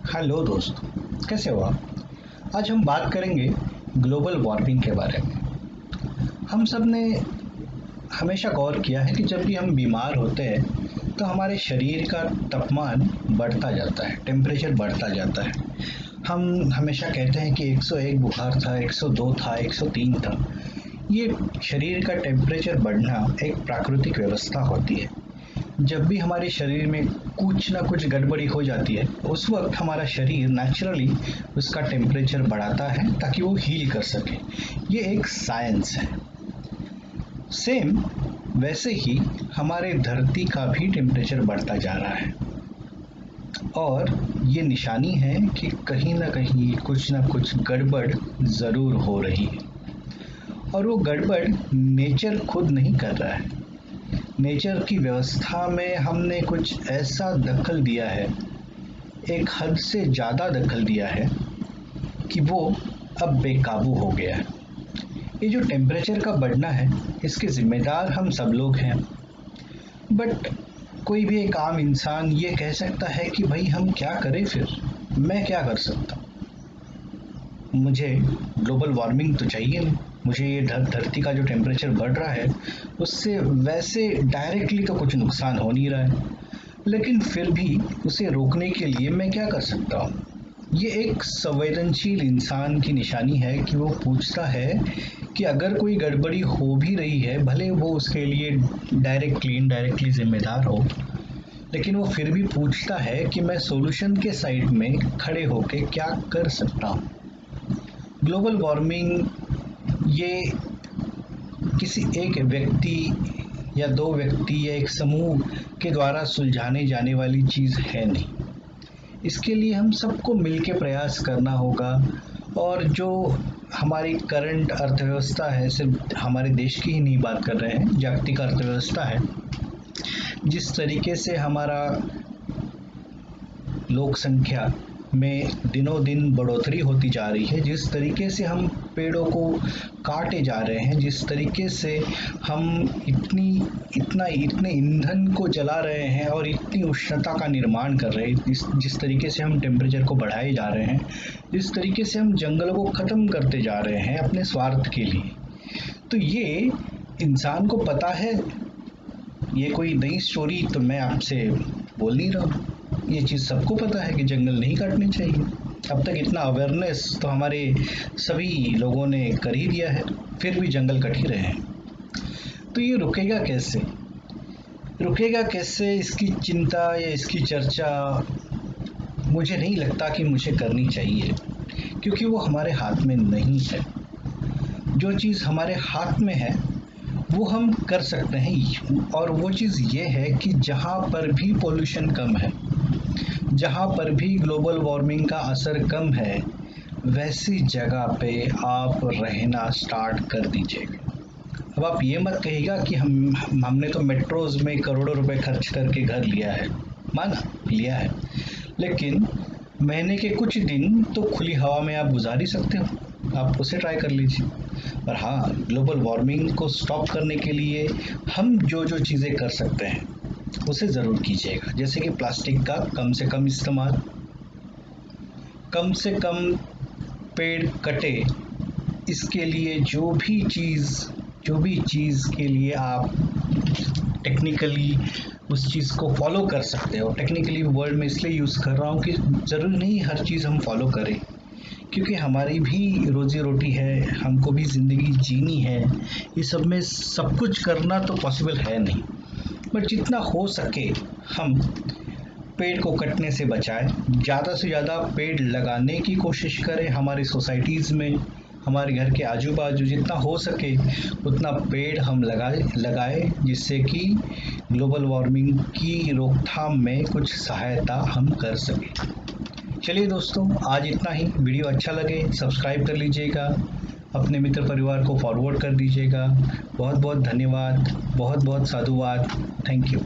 Hello दोस्तों, कैसे हो आप? आज हम बात करेंगे ग्लोबल वार्मिंग के बारे में। हम सब ने हमेशा गौर किया है कि जब भी हम बीमार होते हैं तो हमारे शरीर का तापमान बढ़ता जाता है, टेम्परेचर बढ़ता जाता है। हम हमेशा कहते हैं कि 101 बुखार था, 102 था, 103 था। ये शरीर का टेम्परेचर बढ़ना एक प्राकृतिक व्यवस्था होती है। जब भी हमारे शरीर में कुछ ना कुछ गड़बड़ी हो जाती है, उस वक्त हमारा शरीर नेचुरली उसका टेम्परेचर बढ़ाता है ताकि वो हील कर सके। ये एक साइंस है। सेम वैसे ही हमारे धरती का भी टेम्परेचर बढ़ता जा रहा है और ये निशानी है कि कहीं ना कहीं कुछ ना कुछ गड़बड़ ज़रूर हो रही है। और वो गड़बड़ नेचर खुद नहीं कर रहा है। नेचर की व्यवस्था में हमने कुछ ऐसा दखल दिया है, एक हद से ज़्यादा दखल दिया है कि वो अब बेकाबू हो गया है। ये जो टेम्परेचर का बढ़ना है, इसके जिम्मेदार हम सब लोग हैं। बट कोई भी एक आम इंसान ये कह सकता है कि भाई हम क्या करें, फिर मैं क्या कर सकता हूँ? मुझे ग्लोबल वार्मिंग तो चाहिए नहीं। मुझे ये धरती का जो टेम्परेचर बढ़ रहा है उससे वैसे डायरेक्टली तो कुछ नुकसान हो नहीं रहा है, लेकिन फिर भी उसे रोकने के लिए मैं क्या कर सकता हूँ? ये एक संवेदनशील इंसान की निशानी है कि वो पूछता है कि अगर कोई गड़बड़ी हो भी रही है, भले वो उसके लिए डायरेक्टली इनडायरेक्टली जिम्मेदार हो, लेकिन वो फिर भी पूछता है कि मैं सॉल्यूशन के साइड में खड़े होके क्या कर सकता हूँ। ग्लोबल वार्मिंग ये किसी एक व्यक्ति या दो व्यक्ति या एक समूह के द्वारा सुलझाने जाने वाली चीज़ है नहीं। इसके लिए हम सबको मिलके प्रयास करना होगा। और जो हमारी करंट अर्थव्यवस्था है, सिर्फ हमारे देश की ही नहीं बात कर रहे हैं, जागतिक अर्थव्यवस्था है, जिस तरीके से हमारा लोक संख्या में दिनों दिन बढ़ोतरी होती जा रही है, जिस तरीके से हम पेड़ों को काटे जा रहे हैं, जिस तरीके से हम इतने ईंधन को जला रहे हैं और इतनी उष्णता का निर्माण कर रहे हैं, जिस तरीके से हम टेम्परेचर को बढ़ाए जा रहे हैं, जिस तरीके से हम जंगलों को खत्म करते जा रहे हैं अपने स्वार्थ के लिए, तो ये इंसान को पता है। ये कोई नई स्टोरी तो मैं आपसे बोल नहीं रहा हूँ। ये चीज़ सबको पता है कि जंगल नहीं काटने चाहिए। अब तक इतना अवेयरनेस तो हमारे सभी लोगों ने कर ही दिया है, फिर भी जंगल कट ही रहे हैं। तो ये रुकेगा कैसे? रुकेगा कैसे, इसकी चिंता या इसकी चर्चा मुझे नहीं लगता कि मुझे करनी चाहिए, क्योंकि वो हमारे हाथ में नहीं है। जो चीज़ हमारे हाथ में है वो हम कर सकते हैं, और वो चीज़ ये है कि जहाँ पर भी पोल्यूशन कम है, जहाँ पर भी ग्लोबल वार्मिंग का असर कम है, वैसी जगह पे आप रहना स्टार्ट कर दीजिएगा। अब आप ये मत कहिएगा कि हमने तो मेट्रोज में करोड़ों रुपए खर्च करके घर लिया है। माना लिया है, लेकिन महीने के कुछ दिन तो खुली हवा में आप गुजार ही सकते हो। आप उसे ट्राई कर लीजिए। और हाँ, ग्लोबल वार्मिंग को स्टॉप करने के लिए हम जो जो चीज़ें कर सकते हैं उसे ज़रूर कीजिएगा। जैसे कि प्लास्टिक का कम से कम इस्तेमाल, कम से कम पेड़ कटे। इसके लिए जो भी चीज़ के लिए आप टेक्निकली उस चीज़ को फॉलो कर सकते हो, टेक्निकली वर्ड में इसलिए यूज़ कर रहा हूँ कि ज़रूरी नहीं हर चीज़ हम फॉलो करें, क्योंकि हमारी भी रोजी रोटी है, हमको भी ज़िंदगी जीनी है। ये सब में सब कुछ करना तो पॉसिबल है नहीं, बट जितना हो सके हम पेड़ को कटने से बचाएं, ज़्यादा से ज़्यादा पेड़ लगाने की कोशिश करें। हमारी सोसाइटीज़ में, हमारे घर के आजू बाजू जितना हो सके उतना पेड़ हम लगाए, जिससे कि ग्लोबल वार्मिंग की रोकथाम में कुछ सहायता हम कर सकें। चलिए दोस्तों, आज इतना ही। वीडियो अच्छा लगे सब्सक्राइब कर लीजिएगा, अपने मित्र परिवार को फॉरवर्ड कर दीजिएगा। बहुत बहुत धन्यवाद, बहुत बहुत साधुवाद। Thank you.